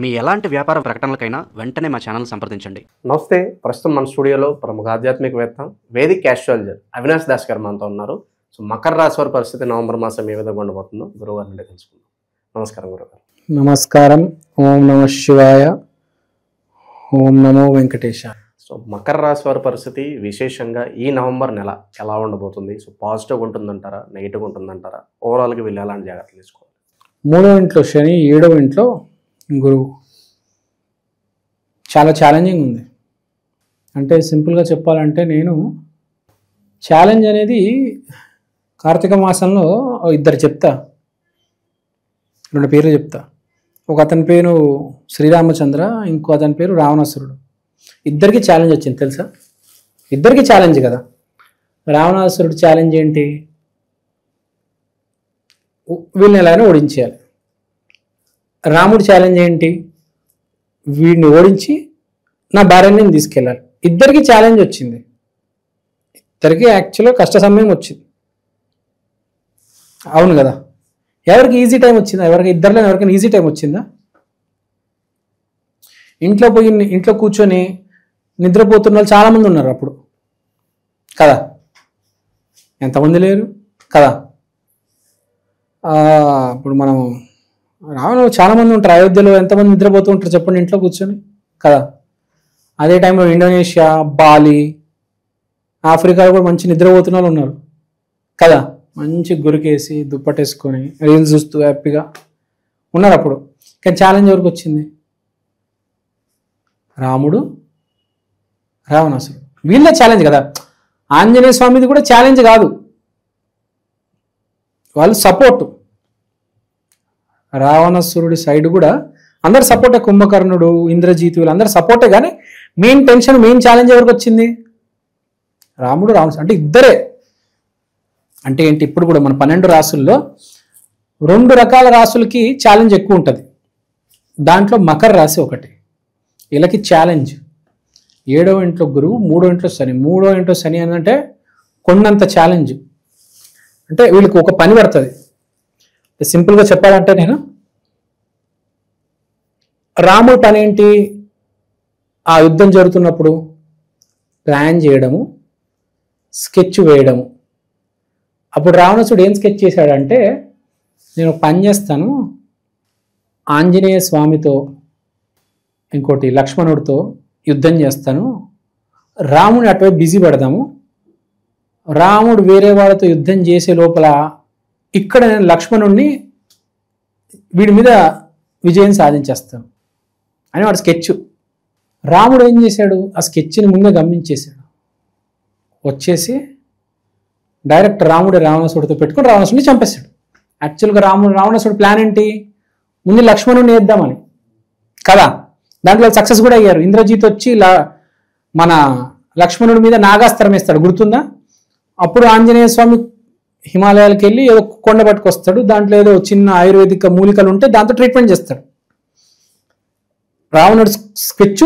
మీ ఎలాంటి వ్యాపార ప్రకటనలకైనా వెంటనే మా ఛానల్ సంప్రదించండి. నమస్తే. ప్రస్తుతం మన స్టూడియోలో ప్రముఖ ఆధ్యాత్మికవేత్త వేదిక్ ఆస్ట్రాలజర్ అవినాష్ దాస్ గారు మనతో ఉన్నారు. సో మకర రాశి వారి పరిస్థితి నవంబర్ మాసం ఏ విధంగా ఉండబోతుందో గురువారి నుండి తెలుసుకుందాం. నమస్కారం గురుగారు. నమస్కారం. ఓం నమ శివాయ. ఓం నమో వెంకటేశాయ. సో మకర రాశి వారి పరిస్థితి విశేషంగా ఈ నవంబర్ నెల ఎలా ఉండబోతుంది? సో పాజిటివ్గా ఉంటుందంటారా, నెగిటివ్గా ఉంటుందంటారా? ఓవరాల్గా వీళ్ళు ఎలాంటి జాగ్రత్తలు తీసుకోవాలి? 3వ ఇంట్లో శని, 7వ ఇంట్లో గురువు. చాలా ఛాలెంజింగ్ ఉంది. అంటే సింపుల్గా చెప్పాలంటే నేను ఛాలెంజ్ అనేది కార్తీక మాసంలో ఇద్దరు చెప్తా, 2 పేర్లు చెప్తా. ఒక అతని పేరు శ్రీరామచంద్ర, ఇంకో అతని పేరు రావణాసురుడు. ఇద్దరికి ఛాలెంజ్ వచ్చింది తెలుసా? ఇద్దరికి ఛాలెంజ్ కదా. రావణాసురుడు ఛాలెంజ్ ఏంటి? వీళ్ళని ఎలాగైనా ఓడించేయాలి. రాముడు ఛాలెంజ్ ఏంటి? వీడిని ఓడించి నా భార్యని నేను తీసుకెళ్ళాలి. ఇద్దరికి ఛాలెంజ్ వచ్చింది. ఇద్దరికి యాక్చువల్గా కష్ట సమయం వచ్చింది. అవును కదా. ఎవరికి ఈజీ టైం వచ్చిందా? ఇద్దరిలో ఎవరికైనా ఈజీ టైం వచ్చిందా? ఇంట్లో కూర్చొని నిద్రపోతున్న వాళ్ళు చాలామంది ఉన్నారు అప్పుడు కదా. ఎంతమంది లేరు కదా. ఇప్పుడు మనం రావణ చాలామంది ఉంటారు. అయోధ్యలో ఎంతమంది నిద్రపోతూ ఉంటారు చెప్పండి, ఇంట్లో కూర్చొని కదా. అదే టైంలో ఇండోనేషియా, బాలి, ఆఫ్రికాలో కూడా మంచి నిద్రపోతున్న వాళ్ళు ఉన్నారు కదా. మంచి గురికేసి దుప్పటేసుకొని రీల్స్ చూస్తూ హ్యాపీగా ఉన్నారు అప్పుడు. కానీ ఛాలెంజ్ ఎవరికి వచ్చింది? రాముడు, రావణాసురుడు. వీళ్ళే ఛాలెంజ్ కదా. ఆంజనేయ స్వామిది కూడా ఛాలెంజ్ కాదు, వాళ్ళు సపోర్టు. రావణాసురుడి సైడ్ కూడా అందరు సపోర్టే. కుంభకర్ణుడు, ఇంద్రజీతు వీళ్ళందరూ సపోర్టే. కానీ మెయిన్ టెన్షన్, మెయిన్ ఛాలెంజ్ ఎవరికి వచ్చింది? రాముడు, రావణాసురుడు. అంటే ఇద్దరే. అంటే ఏంటి? ఇప్పుడు కూడా మన 12 రాసుల్లో 2 రకాల రాసులకి ఛాలెంజ్ ఎక్కువ ఉంటుంది. దాంట్లో మకర రాశి ఒకటి. వీళ్ళకి ఛాలెంజ్ 7వ ఇంట్లో గురువు, 3వ ఇంట్లో శని. 3వ ఇంట్లో శని అంటే కొండంత ఛాలెంజ్. అంటే వీళ్ళకి ఒక పని పడుతుంది. సింపుల్గా చెప్పాలంటే నేను రాముడి పని ఏంటి? ఆ యుద్ధం జరుగుతున్నప్పుడు ప్లాన్ చేయడము, స్కెచ్ వేయడము. అప్పుడు రావణాసుడు ఏం స్కెచ్ చేశాడంటే, నేను పని చేస్తాను, ఆంజనేయ స్వామితో ఇంకోటి లక్ష్మణుడితో యుద్ధం చేస్తాను, రాముని అటువైపు బిజీ పెడదాము, రాముడు వేరే వాళ్ళతో యుద్ధం చేసే లోపల ఇక్కడ నేను లక్ష్మణుడిని వీడి మీద విజయం సాధించేస్తాను అని వాడు స్కెచ్. రాముడు ఏం చేశాడు? ఆ స్కెచ్ని ముందే గమనించేశాడు. వచ్చేసి డైరెక్ట్ రావణాసుడితో పెట్టుకుని రావణాసుడిని చంపేశాడు. యాక్చువల్గా రావణాసుడి ప్లాన్ ఏంటి? ముందు లక్ష్మణుడిని వేద్దామని కదా. దాంట్లో సక్సెస్ కూడా అయ్యారు. ఇంద్రజీత్ వచ్చి మన లక్ష్మణుడి మీద నాగాస్త్రం వేస్తాడు, గుర్తుందా? అప్పుడు ఆంజనేయ స్వామి హిమాలయాలకు వెళ్ళి ఏదో కొండ పట్టుకొస్తాడు. దాంట్లో ఏదో చిన్న ఆయుర్వేదిక మూలికలు ఉంటే దాంతో ట్రీట్మెంట్ చేస్తాడు. రావణుడు స్కెచ్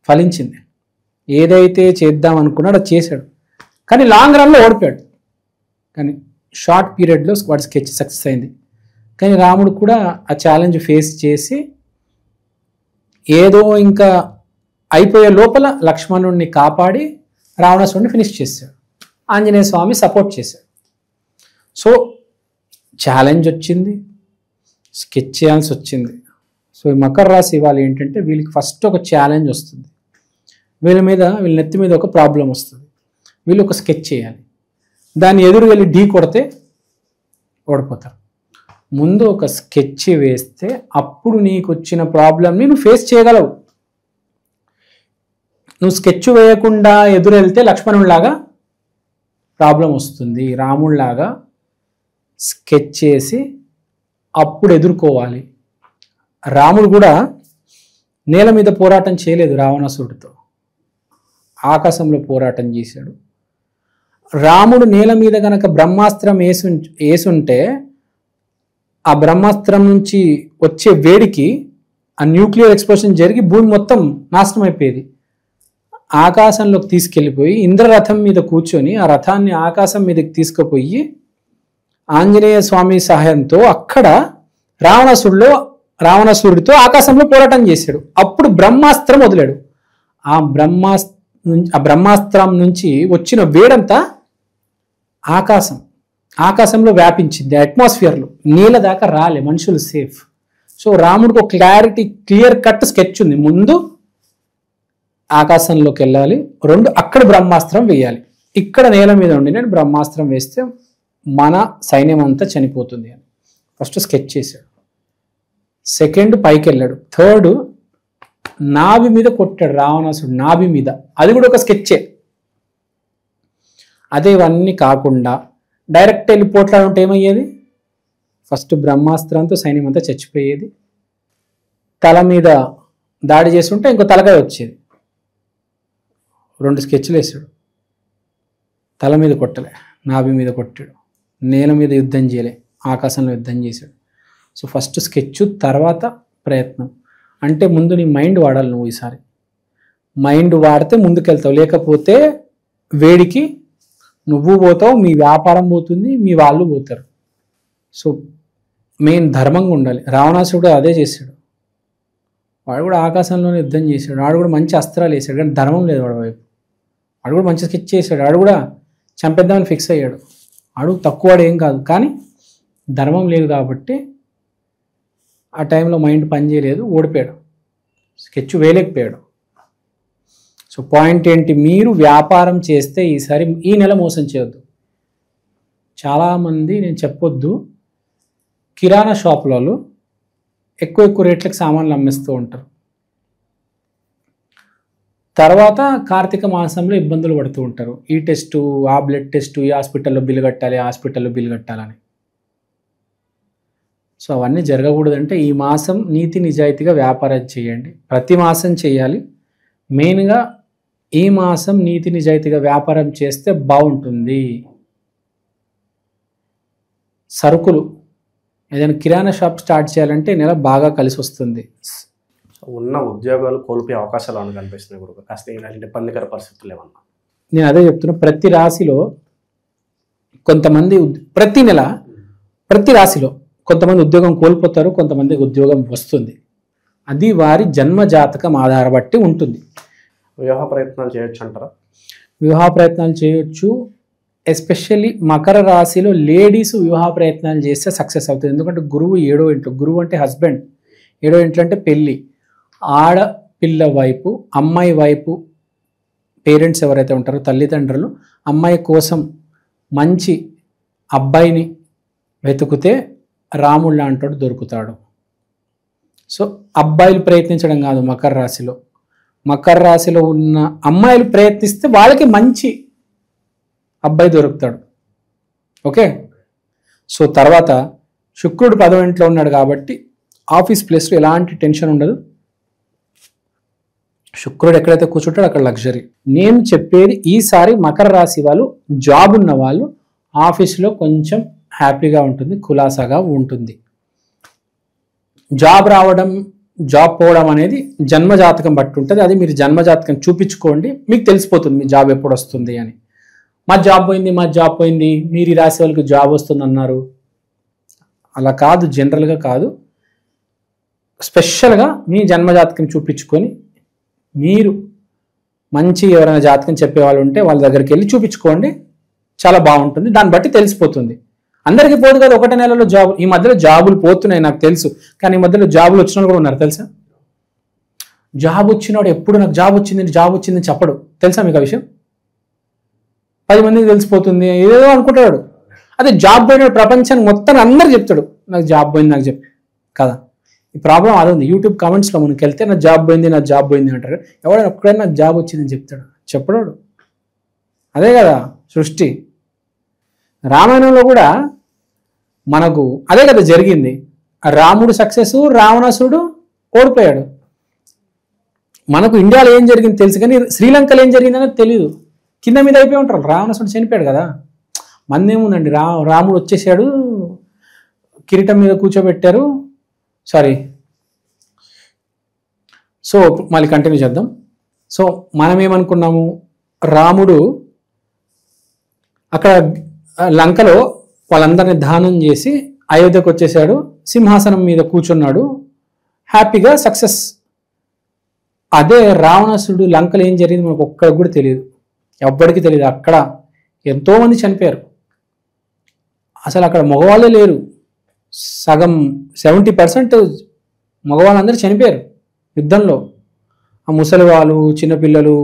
ఫలించింది. ఏదైతే చేద్దాం అనుకున్నాడో అది చేశాడు. కానీ లాంగ్ రన్లో ఓడిపోయాడు. కానీ షార్ట్ పీరియడ్లో వాడి స్కెచ్ సక్సెస్ అయింది. కానీ రాముడు కూడా ఆ ఛాలెంజ్ ఫేస్ చేసి ఏదో ఇంకా అయిపోయే లోపల లక్ష్మణుడిని కాపాడి రావణాసుడిని ఫినిష్ చేశాడు. ఆంజనేయ స్వామి సపోర్ట్ చేశాడు. సో ఛాలెంజ్ వచ్చింది, స్కెచ్ చేయాల్సి వచ్చింది. సో ఈ మకర రాశి వాళ్ళు ఏంటంటే వీళ్ళకి ఫస్ట్ ఒక ఛాలెంజ్ వస్తుంది. వీళ్ళ నెత్తి మీద ఒక ప్రాబ్లం వస్తుంది. వీళ్ళు ఒక స్కెచ్ చేయాలి. దాన్ని ఎదురు వెళ్ళి ఢీ కొడితే ఓడిపోతారు. ముందు ఒక స్కెచ్ వేస్తే అప్పుడు నీకు వచ్చిన ప్రాబ్లమ్ని నువ్వు ఫేస్ చేయగలవు. నువ్వు స్కెచ్ వేయకుండా ఎదురు వెళ్తే లక్ష్మణుడిలాగా ప్రాబ్లం వస్తుంది. రాముడిలాగా స్కెచ్ చేసి అప్పుడు ఎదుర్కోవాలి. రాముడు కూడా నేల మీద పోరాటం చేయలేదు, రావణాసుడితో ఆకాశంలో పోరాటం చేశాడు. రాముడు నేల మీద గనక బ్రహ్మాస్త్రం వేసుంటే ఆ బ్రహ్మాస్త్రం నుంచి వచ్చే వేడికి ఆ న్యూక్లియర్ ఎక్స్ప్లోషన్ జరిగి భూమి మొత్తం నాశనం అయిపోయేది. ఆకాశంలోకి తీసుకెళ్ళిపోయి ఇంద్రరథం మీద కూర్చొని ఆ రథాన్ని ఆకాశం మీదకి తీసుకుపోయి ఆంజనేయ స్వామి సహాయంతో అక్కడ రావణాసుడిలో రావణాసురుడితో ఆకాశంలో పోరాటం చేశాడు. అప్పుడు బ్రహ్మాస్త్రం వదిలాడు. ఆ బ్రహ్మాస్త్రం నుంచి వచ్చిన వేడంతా ఆకాశంలో వ్యాపించింది. అట్మాస్ఫియర్లో నీళ్ళ దాకా రాలే, మనుషులు సేఫ్. సో రాముడికి ఒక క్లియర్ కట్ స్కెచ్ ఉంది. ముందు ఆకాశంలోకి వెళ్ళాలి, 2 అక్కడ బ్రహ్మాస్త్రం వేయాలి, ఇక్కడ నేల మీద ఉండి నేను బ్రహ్మాస్త్రం వేస్తే మన సైన్యం అంతా చనిపోతుంది అని ఫస్ట్ స్కెచ్ చేశాడు. సెకండ్ పైకి వెళ్ళాడు. థర్డ్ నాభి మీద కొట్టాడు రావణాసుడు, నాభి మీద. అది కూడా ఒక స్కెచ్చే. అదే ఇవన్నీ కాకుండా డైరెక్ట్ వెళ్ళి పోట్లాడుంటే ఏమయ్యేది? ఫస్ట్ బ్రహ్మాస్త్రంతో సైన్యం అంతా చచ్చిపోయేది. తల మీద దాడి చేస్తుంటే ఇంకో తలకాయ వచ్చేది. 2 స్కెచ్లు వేసాడు. తల మీద కొట్టలే, నాభి మీద కొట్టాడు. నేల మీద యుద్ధం చేయలే, ఆకాశంలో యుద్ధం చేశాడు. సో ఫస్ట్ స్కెచ్, తర్వాత ప్రయత్నం. అంటే ముందు నీ మైండ్ వాడాలి నువ్వు. ఈసారి మైండ్ వాడితే ముందుకెళ్తావు, లేకపోతే వేడికి నువ్వు పోతావు, మీ వ్యాపారం పోతుంది, మీ వాళ్ళు పోతారు. సో మెయిన్ ధర్మంగా ఉండాలి. రావణాసుడు అదే చేశాడు. వాడు కూడా ఆకాశంలోనే యుద్ధం చేశాడు. వాడు కూడా మంచి అస్త్రాలు వేసాడు, కానీ ధర్మం లేదు వాడి వైపు. వాడు కూడా మంచి స్కెచ్ చేశాడు. వాడు కూడా చంపేద్దామని ఫిక్స్ అయ్యాడు. వాడు తక్కువవాడు ఏం కాదు, కానీ ధర్మం లేదు కాబట్టి ఆ టైంలో మైండ్ పనిచేయలేదు, ఓడిపోయాడు, స్కెచ్ వేయలేకపోయాడు. సో పాయింట్ ఏంటి? మీరు వ్యాపారం చేస్తే ఈసారి ఈ నెల మోసం చేయొద్దు. చాలామంది, నేను చెప్పొద్దు, కిరాణా షాపులలో ఎక్కువ రేట్లకు సామాన్లు అమ్మేస్తూ ఉంటారు. తర్వాత కార్తీక మాసంలో ఇబ్బందులు పడుతూ ఉంటారు. ఈ టెస్టు, ఆ బ్లడ్ టెస్టు, ఈ హాస్పిటల్లో బిల్లు కట్టాలి, హాస్పిటల్లో బిల్లు కట్టాలని. సో అవన్నీ జరగకూడదంటే ఈ మాసం నీతి నిజాయితీగా వ్యాపారం చేయండి. ప్రతి మాసం చేయాలి. మెయిన్గా ఈ మాసం నీతి నిజాయితీగా వ్యాపారం చేస్తే బాగుంటుంది. సరుకులు ఏదైనా కిరాణా షాప్ స్టార్ట్ చేయాలంటే నెల బాగా కలిసి వస్తుంది. ఉన్న ఉద్యోగాలు కోల్పోయే అవకాశాలు అని కనిపిస్తున్నాయి గురువు. కాస్త ఇలాంటి ఇబ్బందికర పరిస్థితులు ఏమన్నా? నేను అదే చెప్తున్నా, ప్రతి రాశిలో కొంతమంది, ప్రతి నెల ప్రతి రాశిలో కొంతమంది ఉద్యోగం కోల్పోతారు, కొంతమందికి ఉద్యోగం వస్తుంది. అది వారి జన్మ జాతకం ఆధారబట్టి ఉంటుంది. వివాహ ప్రయత్నాలు చేయొచ్చు అంటారా? వివాహ ప్రయత్నాలు చేయొచ్చు. ఎస్పెషల్లీ మకర రాశిలో లేడీస్ వివాహ ప్రయత్నాలు చేస్తే సక్సెస్ అవుతుంది. ఎందుకంటే గురువు 7వ ఇంట్లో, గురువు అంటే హస్బెండ్, 7వ ఇంట్లో అంటే పెళ్ళి. ఆడపిల్ల వైపు, అమ్మాయి వైపు పేరెంట్స్ ఎవరైతే ఉంటారో, తల్లిదండ్రులు అమ్మాయి కోసం మంచి అబ్బాయిని వెతుకుతే రాముడు లాంటోడు దొరుకుతాడు. సో అబ్బాయిలు ప్రయత్నించడం కాదు మకర రాశిలో. మకర రాశిలో ఉన్న అమ్మాయిలు ప్రయత్నిస్తే వాళ్ళకి మంచి అబ్బాయి దొరుకుతాడు. ఓకే. సో తర్వాత శుక్రుడు 10వ ఇంట్లో ఉన్నాడు కాబట్టి ఆఫీస్ ప్లేస్లో ఎలాంటి టెన్షన్ ఉండదు. శుక్రుడు ఎక్కడైతే కూర్చుంటాడో అక్కడ లగ్జరీ. నేను చెప్పేది ఈసారి మకర రాశి వాళ్ళు, జాబ్ ఉన్న వాళ్ళు ఆఫీస్లో కొంచెం హ్యాపీగా ఉంటుంది, కులాసాగా ఉంటుంది. జాబ్ రావడం, జాబ్ పోవడం అనేది జన్మజాతకం బట్టి ఉంటుంది. అది మీరు జన్మజాతకం చూపించుకోండి, మీకు తెలిసిపోతుంది మీ జాబ్ ఎప్పుడు వస్తుంది అని. మా జాబ్ పోయింది, మీరు ఈ రాశి వాళ్ళకి జాబ్ వస్తుంది అన్నారు. అలా కాదు, జనరల్గా కాదు, స్పెషల్గా మీ జన్మజాతకం చూపించుకొని, మీరు మంచి ఎవరైనా జాతకం చెప్పేవాళ్ళు ఉంటే వాళ్ళ దగ్గరికి వెళ్ళి చూపించుకోండి, చాలా బాగుంటుంది. దాన్ని బట్టి తెలిసిపోతుంది. అందరికీ పోదు కదా ఒకటే నెలలో జాబ్. ఈ మధ్యలో జాబులు పోతున్నాయి నాకు తెలుసు, కానీ ఈ మధ్యలో జాబులు వచ్చిన వాళ్ళు కూడా ఉన్నారు తెలుసా. జాబ్ వచ్చినవాడు ఎప్పుడు నాకు జాబ్ వచ్చిందని చెప్పడు, తెలుసా మీకు ఆ విషయం? 10 మందికి తెలిసిపోతుంది, ఏదో అనుకుంటాడు. అదే జాబ్ పోయిన ప్రపంచానికి మొత్తం అందరు చెప్తాడు, నాకు జాబ్ పోయింది, నాకు చెప్పి కదా. ఈ ప్రాబ్లం అదే ఉంది. యూట్యూబ్ కామెంట్స్లో మనకి వెళ్తే నా జాబ్ పోయింది అంటారు. ఎవడైనా ఒక్కడైనా నాకు జాబ్ వచ్చిందని చెప్తాడు? చెప్పడాడు. అదే కదా సృష్టి. రామాయణంలో కూడా మనకు అదే కదా జరిగింది. రాముడు సక్సెస్, రావణాసుడు ఓడిపోయాడు. మనకు ఇండియాలో ఏం జరిగింది తెలుసు, కానీ శ్రీలంకలో ఏం జరిగిందనేది తెలియదు. కింద మీద అయిపోయి ఉంటారు. రావణాసుడు చనిపోయాడు కదా. మందేముందండి, రాముడు వచ్చేసాడు, కిరీటం మీద కూర్చోబెట్టారు. సో మళ్ళీ కంటిన్యూ చేద్దాం. సో మనం ఏమనుకున్నాము, రాముడు అక్కడ లంకలో వాళ్ళందరినీ దానం చేసి అయోధ్యకు వచ్చేసాడు, సింహాసనం మీద కూర్చున్నాడు, హ్యాపీగా సక్సెస్. అదే రావణాసుడు లంకలో ఏం జరిగింది మనకు ఒక్కడికి కూడా తెలియదు, ఎవ్వడికి తెలియదు. అక్కడ ఎంతోమంది చనిపోయారు, అసలు అక్కడ మగవాళ్ళే లేరు. సగం 70% మగవాళ్ళందరూ చనిపోయారు యుద్ధంలో. ఆ ముసలి వాళ్ళు, చిన్నపిల్లలు,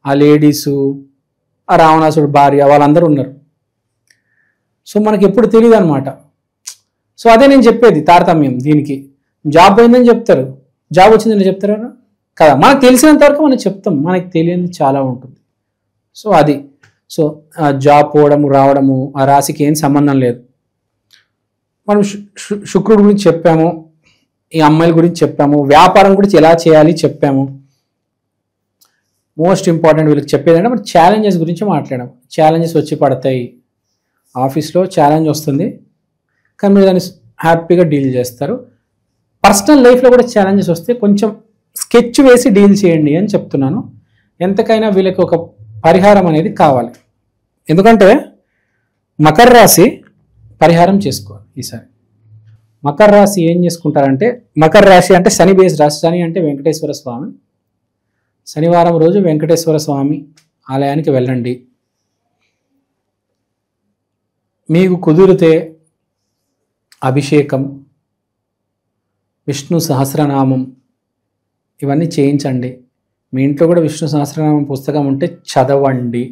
ఆ లేడీసు, ఆ రావణాసుడు భార్య, వాళ్ళందరూ ఉన్నారు. సో మనకి ఎప్పుడు తెలియదు అనమాట. సో అదే నేను చెప్పేది తారతమ్యం. దీనికి జాబ్ పోయిందని చెప్తారు, జాబ్ వచ్చిందని చెప్తారు కదా. మనకు తెలిసినంత వరకు మనం చెప్తాం, మనకి తెలియనిది చాలా ఉంటుంది. సో అది, సో జాబ్ పోవడము రావడము ఆ రాశికి ఏం సంబంధం లేదు. మనం శుక్రుడి గురించి చెప్పాము, ఈ అమ్మాయిల గురించి చెప్పాము, వ్యాపారం గురించి ఎలా చేయాలి చెప్పాము. మోస్ట్ ఇంపార్టెంట్ వీళ్ళకి చెప్పేది అంటే మనం ఛాలెంజెస్ గురించి మాట్లాడాము. ఛాలెంజెస్ వచ్చి పడతాయి, ఆఫీస్లో ఛాలెంజ్ వస్తుంది, కానీ మీరు దాన్ని హ్యాపీగా డీల్ చేస్తారు. పర్సనల్ లైఫ్లో కూడా ఛాలెంజెస్ వస్తే కొంచెం స్కెచ్ వేసి డీల్ చేయండి అని చెప్తున్నాను. ఎంతకైనా వీళ్ళకి ఒక పరిహారం అనేది కావాలి. ఎందుకంటే మకర రాశి పరిహారం చేసుకోవాలి ఈసారి. మకర రాశి ఏం చేసుకుంటారంటే, మకర రాశి అంటే శని బేస్ రాశి. శని అంటే వెంకటేశ్వర స్వామి. శనివారం రోజు వెంకటేశ్వర స్వామి ఆలయానికి వెళ్ళండి. మీకు కుదిరితే అభిషేకం, విష్ణు సహస్రనామం ఇవన్నీ చేయించండి. మీ ఇంట్లో కూడా విష్ణు సహస్రనామం పుస్తకం ఉంటే చదవండి.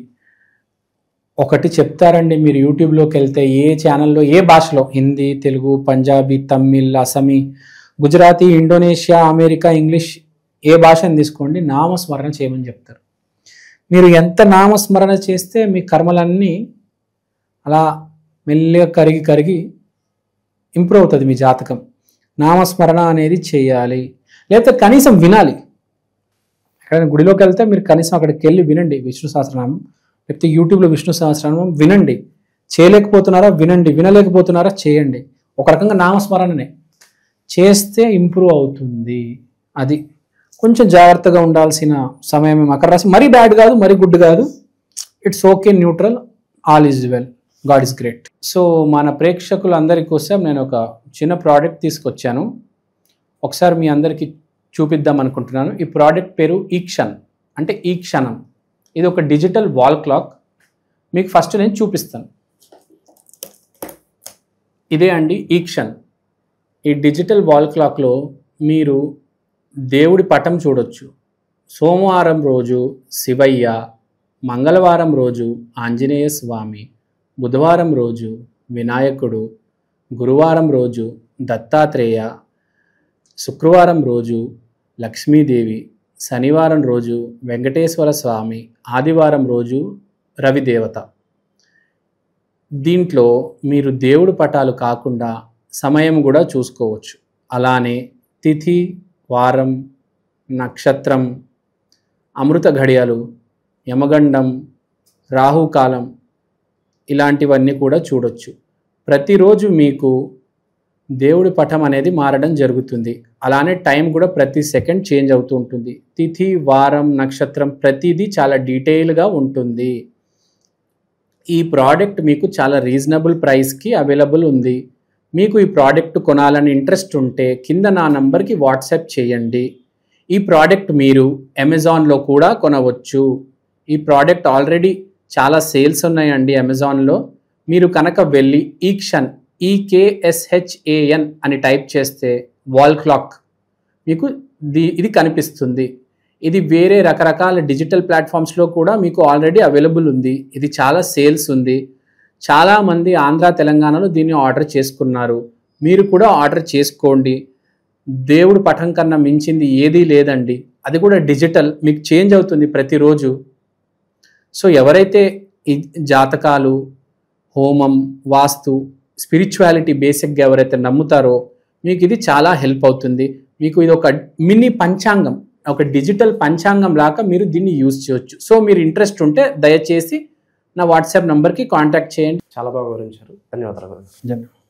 ఒకటి చెప్తారండి, మీరు యూట్యూబ్లోకి వెళ్తే ఏ ఛానల్లో ఏ భాషలో, Hindi, Telugu, Punjabi, Tamil, Assamese, Gujarati, Indonesia, America, English, ఏ భాషను తీసుకోండి, నామస్మరణ చేయమని చెప్తారు. మీరు ఎంత నామస్మరణ చేస్తే మీ కర్మలన్నీ అలా మెల్లిగా కరిగి కరిగి ఇంప్రూవ్ అవుతుంది మీ జాతకం. నామస్మరణ అనేది చేయాలి, లేకపోతే కనీసం వినాలి. ఎక్కడైనా గుడిలోకి వెళ్తే మీరు కనీసం అక్కడికి వెళ్ళి వినండి విష్ణు సహస్రనామం, లేకపోతే యూట్యూబ్లో విష్ణు సహస్రనామం వినండి. చేయలేకపోతున్నారా వినండి, వినలేకపోతున్నారా చేయండి. ఒక రకంగా నామస్మరణనే చేస్తే ఇంప్రూవ్ అవుతుంది. అది కొంచెం జాగ్రత్తగా ఉండాల్సిన సమయం. మకర రాశి మరీ బ్యాడ్ కాదు, మరీ గుడ్ కాదు, it's okay, neutral, all is well, God is great. So మన ప్రేక్షకులందరి కోసం నేను ఒక చిన్న ప్రోడక్ట్ తీసుకొచ్చాను, ఒకసారి మీ అందరికీ చూపిద్దాం అనుకుంటున్నాను. ఈ ప్రోడక్ట్ పేరు ఈక్షన్, అంటే ఈ క్షణం. ఇది ఒక డిజిటల్ వాల్ క్లాక్. మీకు ఫస్ట్ నేను చూపిస్తాను. ఇదే అండి ఈక్షన్. ఈ డిజిటల్ వాల్ క్లాక్లో మీరు దేవుడి పటం చూడొచ్చు. సోమవారం రోజు శివయ్య, మంగళవారం రోజు ఆంజనేయ స్వామి, బుధవారం రోజు వినాయకుడు, గురువారం రోజు దత్తాత్రేయ, శుక్రవారం రోజు లక్ష్మీదేవి, శనివారం రోజు వెంకటేశ్వర స్వామి, ఆదివారం రోజు రవిదేవత. దీంట్లో మీరు దేవుడి పటాలు కాకుండా సమయం కూడా చూసుకోవచ్చు. అలానే తిథి, వారం, నక్షత్రం, అమృత ఘడియలు, యమగండం, రాహుకాలం ఇలాంటివన్నీ కూడా చూడొచ్చు. ప్రతిరోజు మీకు దేవుడి పటం అనేది మారడం జరుగుతుంది. అలానే టైం కూడా ప్రతి సెకండ్ చేంజ్ అవుతూ ఉంటుంది. తిథి, వారం, నక్షత్రం ప్రతిదీ చాలా డీటెయిల్గా ఉంటుంది. ఈ ప్రోడక్ట్ మీకు చాలా రీజనబుల్ ప్రైస్కి అవైలబుల్ ఉంది. మీకు ఈ ప్రోడక్ట్ కొనాలని ఇంట్రెస్ట్ ఉంటే కింద నా నంబర్కి వాట్సాప్ చేయండి. ఈ ప్రోడక్ట్ మీరు అమెజాన్లో కూడా కొనవచ్చు. ఈ ప్రోడక్ట్ ఆల్రెడీ చాలా సేల్స్ ఉన్నాయండి అమెజాన్లో. మీరు కనుక వెళ్ళి ఈక్షన్, EKSHAN అని టైప్ చేస్తే వాల్ క్లాక్ మీకు ఇది కనిపిస్తుంది. ఇది వేరే రకరకాల డిజిటల్ ప్లాట్ఫామ్స్లో కూడా మీకు ఆల్రెడీ అవైలబుల్ ఉంది. ఇది చాలా సేల్స్ ఉంది. చాలామంది ఆంధ్ర, తెలంగాణలో దీన్ని ఆర్డర్ చేసుకున్నారు. మీరు కూడా ఆర్డర్ చేసుకోండి. దేవుడు పటం కన్నా మించింది ఏదీ లేదండి. అది కూడా డిజిటల్, మీకు చేంజ్ అవుతుంది ప్రతిరోజు. సో ఎవరైతే ఈ జాతకాలు, హోమం, వాస్తు, స్పిరిచువాలిటీ బేసిక్గా ఎవరైతే నమ్ముతారో మీకు ఇది చాలా హెల్ప్ అవుతుంది. మీకు ఇది ఒక మినీ పంచాంగం, ఒక డిజిటల్ పంచాంగం లాగా మీరు దీన్ని యూజ్ చేయొచ్చు. సో మీరు ఇంట్రెస్ట్ ఉంటే దయచేసి నా వాట్సాప్ నంబర్కి కాంటాక్ట్ చేయండి. చాలా బాగా వివరించారు. ధన్యవాదాలు. ధన్యవాదాలు.